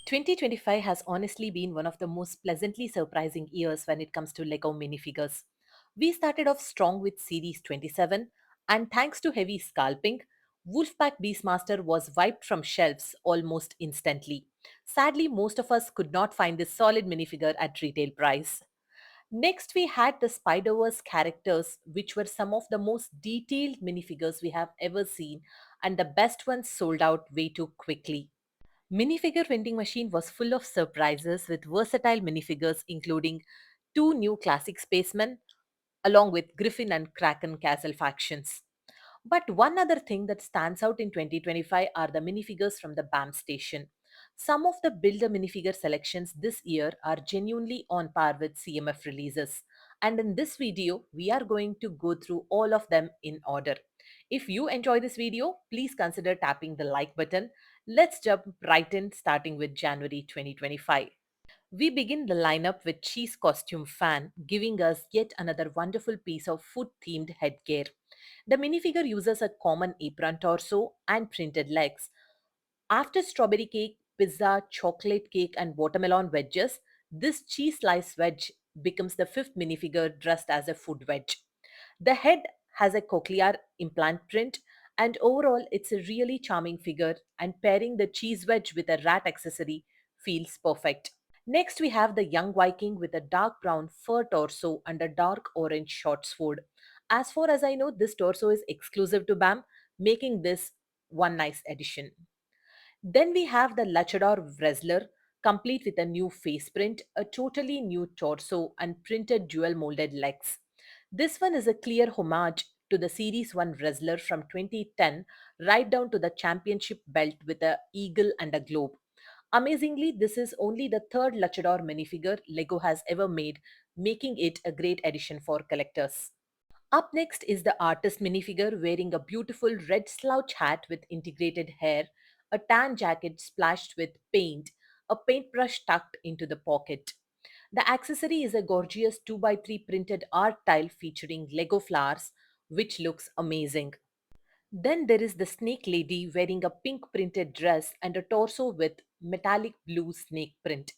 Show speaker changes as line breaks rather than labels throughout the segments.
2025 has honestly been one of the most pleasantly surprising years when it comes to Lego minifigures. We started off strong with Series 27, and thanks to heavy scalping, Wolfpack Beastmaster was wiped from shelves almost instantly. Sadly, most of us could not find this solid minifigure at retail price. Next, we had the Spider-Verse characters, which were some of the most detailed minifigures we have ever seen, and the best ones sold out way too quickly. Minifigure vending machine was full of surprises with versatile minifigures including two new classic spacemen along with Griffin and Kraken castle factions. But one other thing that stands out in 2025 are the minifigures from the BAM station. Some of the Builder minifigure selections this year are genuinely on par with CMF releases. And in this video, we are going to go through all of them in order. If you enjoy this video, please consider tapping the like button. Let's jump right in, starting with January 2025. We begin the lineup with Cheese Costume Fan, giving us yet another wonderful piece of food themed headgear. The minifigure uses a common apron torso and printed legs. After strawberry cake, pizza, chocolate cake, and watermelon wedges, this cheese slice wedge becomes the fifth minifigure dressed as a food wedge. The head has a cochlear implant print, and overall, it's a really charming figure, and pairing the cheese wedge with a rat accessory feels perfect. Next, we have the young Viking with a dark brown fur torso and a dark orange short sword. As far as I know, this torso is exclusive to BAM, making this one nice addition. Then we have the Luchador Wrestler, complete with a new face print, a totally new torso, and printed dual molded legs. This one is a clear homage to the Series 1 wrestler from 2010, right down to the championship belt with a eagle and a globe. Amazingly, this is only the third Luchador minifigure Lego has ever made, making it a great addition for collectors. Up next is the artist minifigure wearing a beautiful red slouch hat with integrated hair, a tan jacket splashed with paint, a paintbrush tucked into the pocket. The accessory is a gorgeous 2 by 3 printed art tile featuring Lego flowers, which looks amazing. Then there is the snake lady wearing a pink printed dress and a torso with metallic blue snake print.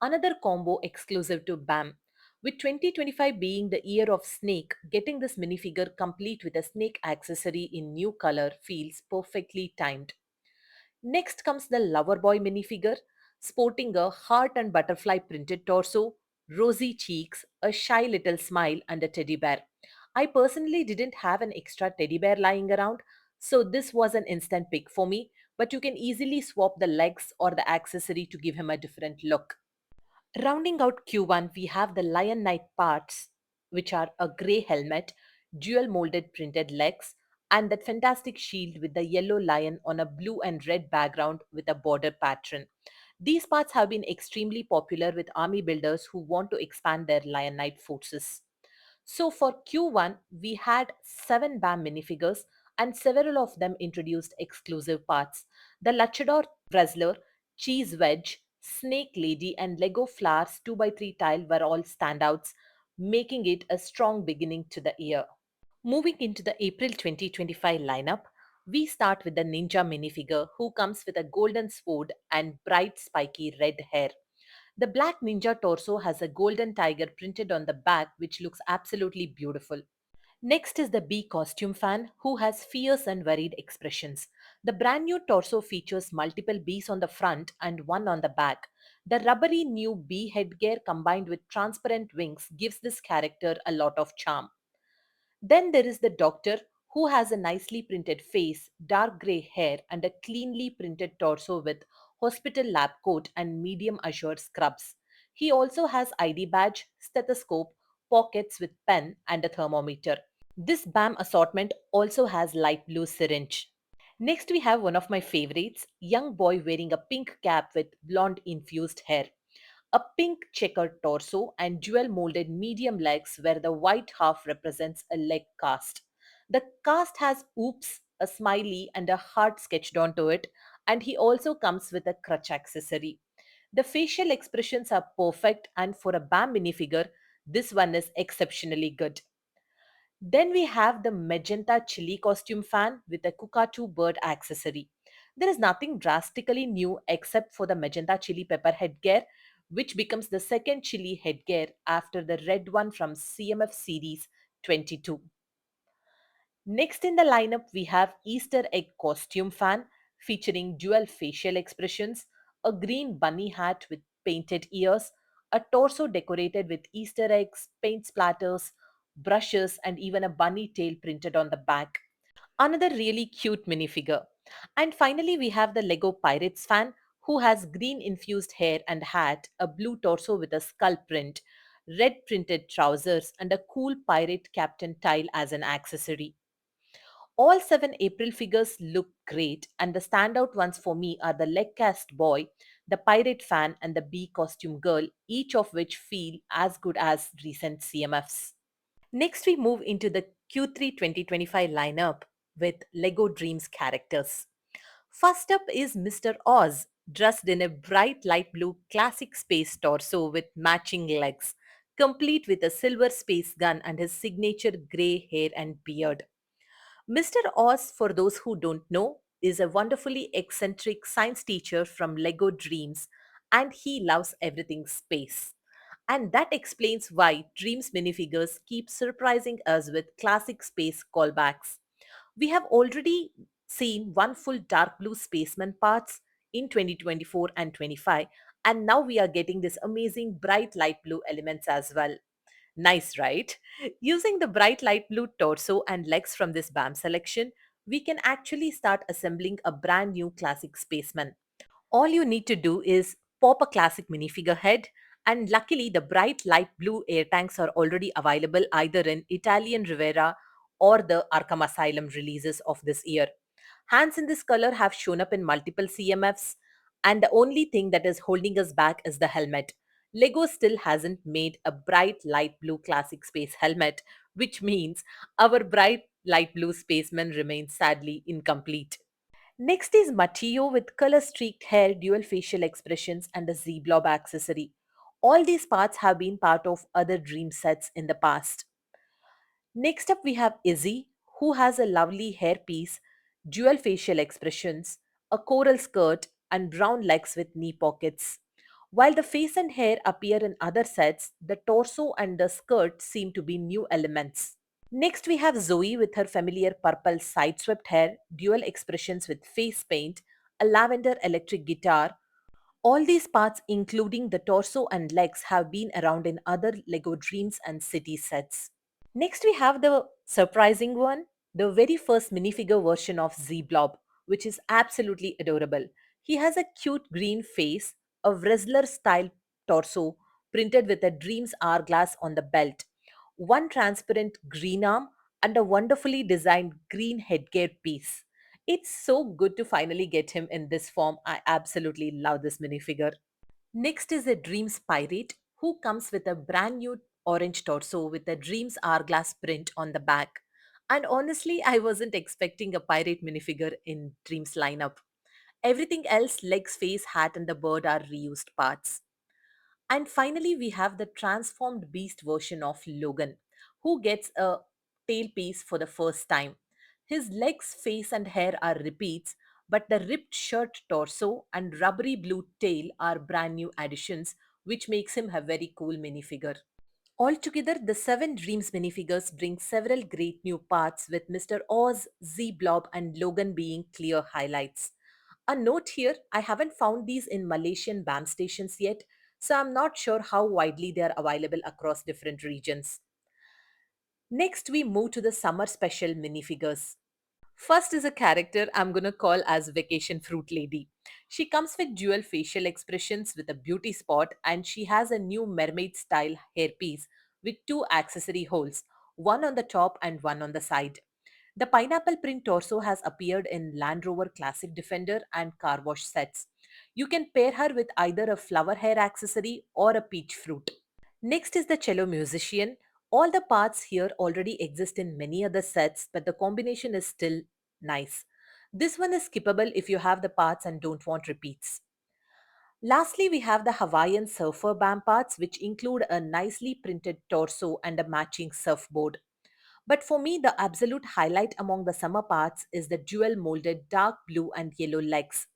Another combo exclusive to BAM. With 2025 being the year of snake, getting this minifigure complete with a snake accessory in new color feels perfectly timed. Next comes the Loverboy minifigure, sporting a heart and butterfly printed torso, rosy cheeks, a shy little smile, and a teddy bear. I personally didn't have an extra teddy bear lying around, so this was an instant pick for me, but you can easily swap the legs or the accessory to give him a different look. Rounding out Q1, we have the Lion Knight parts, which are a grey helmet, dual molded printed legs, and that fantastic shield with the yellow lion on a blue and red background with a border pattern. These parts have been extremely popular with army builders who want to expand their Lion Knight forces. So for Q1, we had 7 BAM minifigures and several of them introduced exclusive parts. The Luchador Wrestler, Cheese Wedge, Snake Lady, and Lego Flowers 2 by 3 tile were all standouts, making it a strong beginning to the year. Moving into the April 2025 lineup, we start with the Ninja minifigure who comes with a golden sword and bright spiky red hair. The black ninja torso has a golden tiger printed on the back, which looks absolutely beautiful. Next is the bee costume fan, who has fierce and worried expressions. The brand new torso features multiple bees on the front and one on the back. The rubbery new bee headgear combined with transparent wings gives this character a lot of charm. Then there is the doctor, who has a nicely printed face, dark grey hair, and a cleanly printed torso with hospital lab coat and medium azure scrubs. He also has ID badge, stethoscope, pockets with pen, and a thermometer. This BAM assortment also has light blue syringe. Next, we have one of my favorites, young boy wearing a pink cap with blonde infused hair, a pink checkered torso, and dual molded medium legs where the white half represents a leg cast. The cast has oops, a smiley, and a heart sketched onto it, and he also comes with a crutch accessory. The facial expressions are perfect, and for a BAM minifigure, this one is exceptionally good. Then we have the magenta chili costume fan with a Kukatu bird accessory. There is nothing drastically new except for the magenta chili pepper headgear, which becomes the second chili headgear after the red one from CMF Series 22. Next in the lineup, we have Easter egg costume fan featuring dual facial expressions, a green bunny hat with painted ears, a torso decorated with Easter eggs, paint splatters, brushes, and even a bunny tail printed on the back. Another really cute minifigure. And finally, we have the Lego Pirates fan who has green infused hair and hat, a blue torso with a skull print, red printed trousers, and a cool pirate captain tile as an accessory. All seven April figures look great, and the standout ones for me are the leg cast boy, the pirate fan, and the bee costume girl, each of which feel as good as recent CMFs. Next, we move into the Q3 2025 lineup with Lego Dreams characters. First up is Mr. Oz, dressed in a bright light blue classic space torso with matching legs, complete with a silver space gun and his signature grey hair and beard. Mr. Oz, for those who don't know, is a wonderfully eccentric science teacher from Lego Dreams, and he loves everything space. And that explains why Dreams minifigures keep surprising us with classic space callbacks. We have already seen one full dark blue spaceman parts in 2024 and 25, and now we are getting this amazing bright light blue elements as well. Nice, right? Using the bright light blue torso and legs from this BAM selection, we can actually start assembling a brand new classic spaceman. All you need to do is pop a classic minifigure head, and luckily, the bright light blue air tanks are already available either in Italian Rivera or the Arkham Asylum releases of this year. Hands in this color have shown up in multiple CMFs, and the only thing that is holding us back is the helmet. Lego still hasn't made a bright light blue classic space helmet, which means our bright light blue spaceman remains sadly incomplete. Next is Mateo with color streaked hair, dual facial expressions, and a Z blob accessory. All these parts have been part of other dream sets in the past. Next up, we have Izzy, who has a lovely hairpiece, dual facial expressions, a coral skirt, and brown legs with knee pockets. While the face and hair appear in other sets, the torso and the skirt seem to be new elements. Next, we have Zoe with her familiar purple side-swept hair, dual expressions with face paint, a lavender electric guitar. All these parts, including the torso and legs, have been around in other Lego Dreams and City sets. Next, we have the surprising one, the very first minifigure version of Z Blob, which is absolutely adorable. He has a cute green face, a wrestler style torso printed with a Dreams hourglass on the belt, one transparent green arm, and a wonderfully designed green headgear piece. It's so good to finally get him in this form. I absolutely love this minifigure. Next is a Dreams Pirate who comes with a brand new orange torso with a Dreams hourglass print on the back. And honestly, I wasn't expecting a pirate minifigure in Dreams lineup. Everything else, legs, face, hat, and the bird, are reused parts. And finally, we have the transformed beast version of Logan, who gets a tailpiece for the first time. His legs, face, and hair are repeats, but the ripped shirt torso and rubbery blue tail are brand new additions, which makes him a very cool minifigure. Altogether, the Seven Dreams minifigures bring several great new parts, with Mr. Oz, Z Blob, and Logan being clear highlights. A note here, I haven't found these in Malaysian BAM stations yet, so I'm not sure how widely they are available across different regions. Next, we move to the summer special minifigures. First is a character I'm gonna call as Vacation Fruit Lady. She comes with dual facial expressions with a beauty spot, and she has a new mermaid style hairpiece with two accessory holes, one on the top and one on the side. The pineapple print torso has appeared in Land Rover Classic Defender and Car Wash sets. You can pair her with either a flower hair accessory or a peach fruit. Next is the cello musician. All the parts here already exist in many other sets, but the combination is still nice. This one is skippable if you have the parts and don't want repeats. Lastly, we have the Hawaiian surfer BAM parts, which include a nicely printed torso and a matching surfboard. But for me, the absolute highlight among the summer parts is the dual molded dark blue and yellow legs.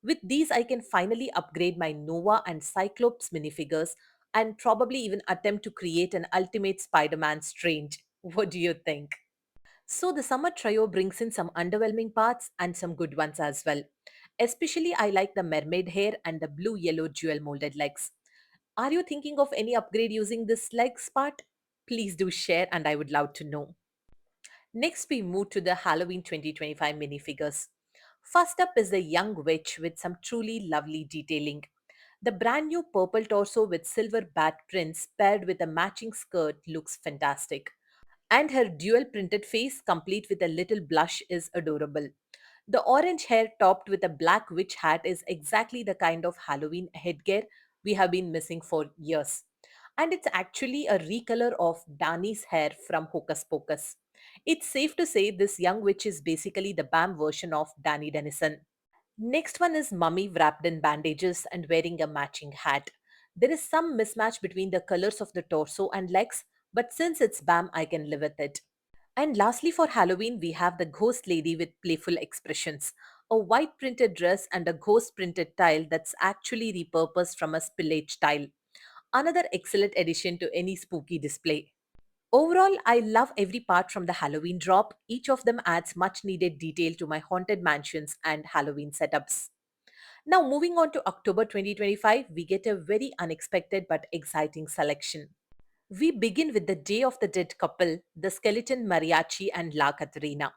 With these, I can finally upgrade my Nova and Cyclops minifigures and probably even attempt to create an ultimate Spider Man Strange. What do you think? So, the summer trio brings in some underwhelming parts and some good ones as well. Especially, I like the mermaid hair and the blue yellow dual molded legs. Are you thinking of any upgrade using this legs part? Please do share, and I would love to know. Next, we move to the Halloween 2025 minifigures. First up is the young witch with some truly lovely detailing. The brand new purple torso with silver bat prints paired with a matching skirt looks fantastic. And her dual printed face, complete with a little blush, is adorable. The orange hair topped with a black witch hat is exactly the kind of Halloween headgear we have been missing for years. And it's actually a recolor of Dani's hair from Hocus Pocus. It's safe to say this young witch is basically the BAM version of Danny Dennison. Next one is Mummy wrapped in bandages and wearing a matching hat. There is some mismatch between the colors of the torso and legs, but since it's BAM, I can live with it. And lastly, for Halloween, we have the ghost lady with playful expressions. A white printed dress and a ghost printed tile that's actually repurposed from a spillage tile. Another excellent addition to any spooky display. Overall, I love every part from the Halloween drop. Each of them adds much needed detail to my haunted mansions and Halloween setups. Now, moving on to October 2025, we get a very unexpected but exciting selection. We begin with the Day of the Dead couple, the skeleton mariachi and La Catrina.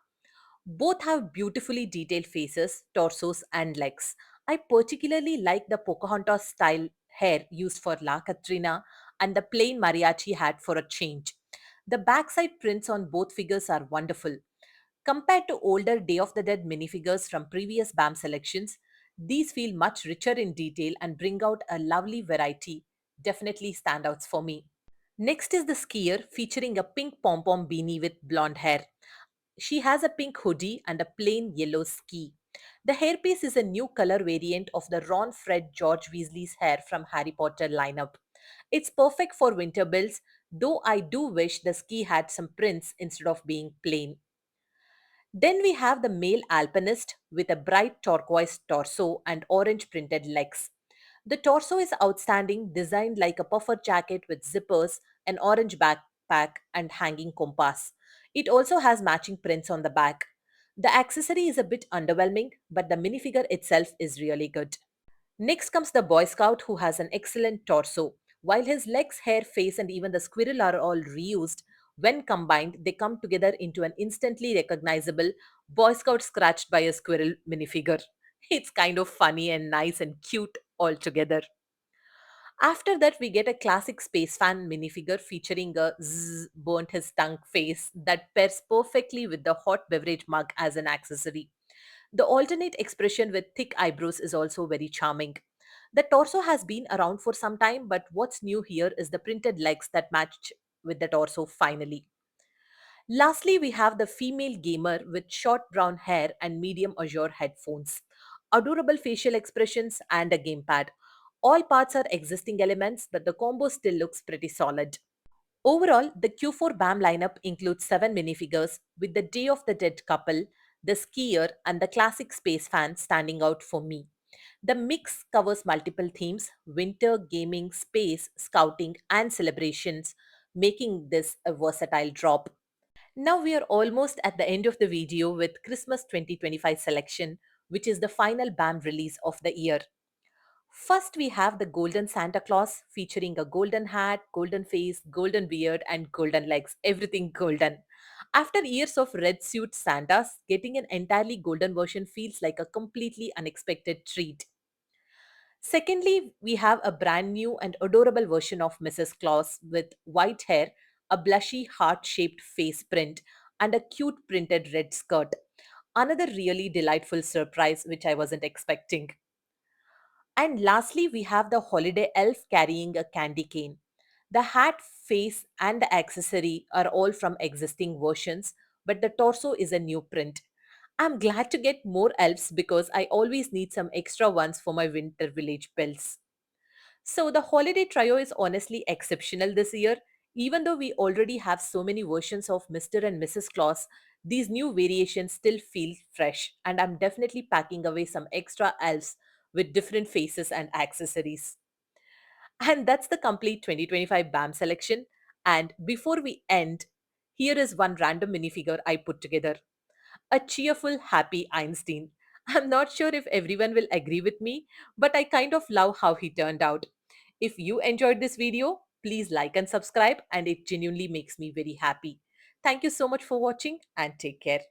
Both have beautifully detailed faces, torsos, and legs. I particularly like the Pocahontas style hair used for La Catrina and the plain mariachi hat for a change. The backside prints on both figures are wonderful. Compared to older Day of the Dead minifigures from previous BAM selections, these feel much richer in detail and bring out a lovely variety. Definitely standouts for me. Next is the skier featuring a pink pom pom beanie with blonde hair. She has a pink hoodie and a plain yellow ski. The hairpiece is a new color variant of the Ron Fred George Weasley's hair from Harry Potter lineup. It's perfect for winter builds, though I do wish the ski had some prints instead of being plain. Then we have the male alpinist with a bright turquoise torso and orange printed legs. The torso is outstanding, designed like a puffer jacket with zippers, an orange backpack, and hanging compass. It also has matching prints on the back. The accessory is a bit underwhelming, but the minifigure itself is really good. Next comes the Boy Scout who has an excellent torso. While his legs, hair, face, and even the squirrel are all reused, when combined, they come together into an instantly recognizable Boy Scout scratched by a squirrel minifigure. It's kind of funny and nice and cute altogether. After that, we get a classic space fan minifigure featuring a zzz, burnt his tongue face that pairs perfectly with the hot beverage mug as an accessory. The alternate expression with thick eyebrows is also very charming. The torso has been around for some time, but what's new here is the printed legs that match with the torso finally. Lastly, we have the female gamer with short brown hair and medium azure headphones, adorable facial expressions, and a gamepad. All parts are existing elements, but the combo still looks pretty solid. Overall, the Q4 BAM lineup includes 7 minifigures, with the Day of the Dead couple, the skier, and the classic space fan standing out for me. The mix covers multiple themes: winter, gaming, space, scouting, and celebrations, making this a versatile drop. Now we are almost at the end of the video with Christmas 2025 selection, which is the final BAM release of the year. First, we have the Golden Santa Claus featuring a golden hat, golden face, golden beard, and golden legs. Everything golden. After years of red suit Santas, getting an entirely golden version feels like a completely unexpected treat. Secondly, we have a brand new and adorable version of Mrs. Claus with white hair, a blushy heart shaped face print, and a cute printed red skirt. Another really delightful surprise which I wasn't expecting. And lastly, we have the holiday elf carrying a candy cane. The hat, face, and the accessory are all from existing versions, but the torso is a new print. I'm glad to get more elves because I always need some extra ones for my winter village builds. So the holiday trio is honestly exceptional this year. Even though we already have so many versions of Mr. and Mrs. Claus, these new variations still feel fresh, and I'm definitely packing away some extra elves with different faces and accessories. And that's the complete 2025 BAM selection. And before we end, here is one random minifigure I put together: a cheerful, happy Einstein. I'm not sure if everyone will agree with me, but I kind of love how he turned out. If you enjoyed this video, please like and subscribe, and it genuinely makes me very happy. Thank you so much for watching and take care.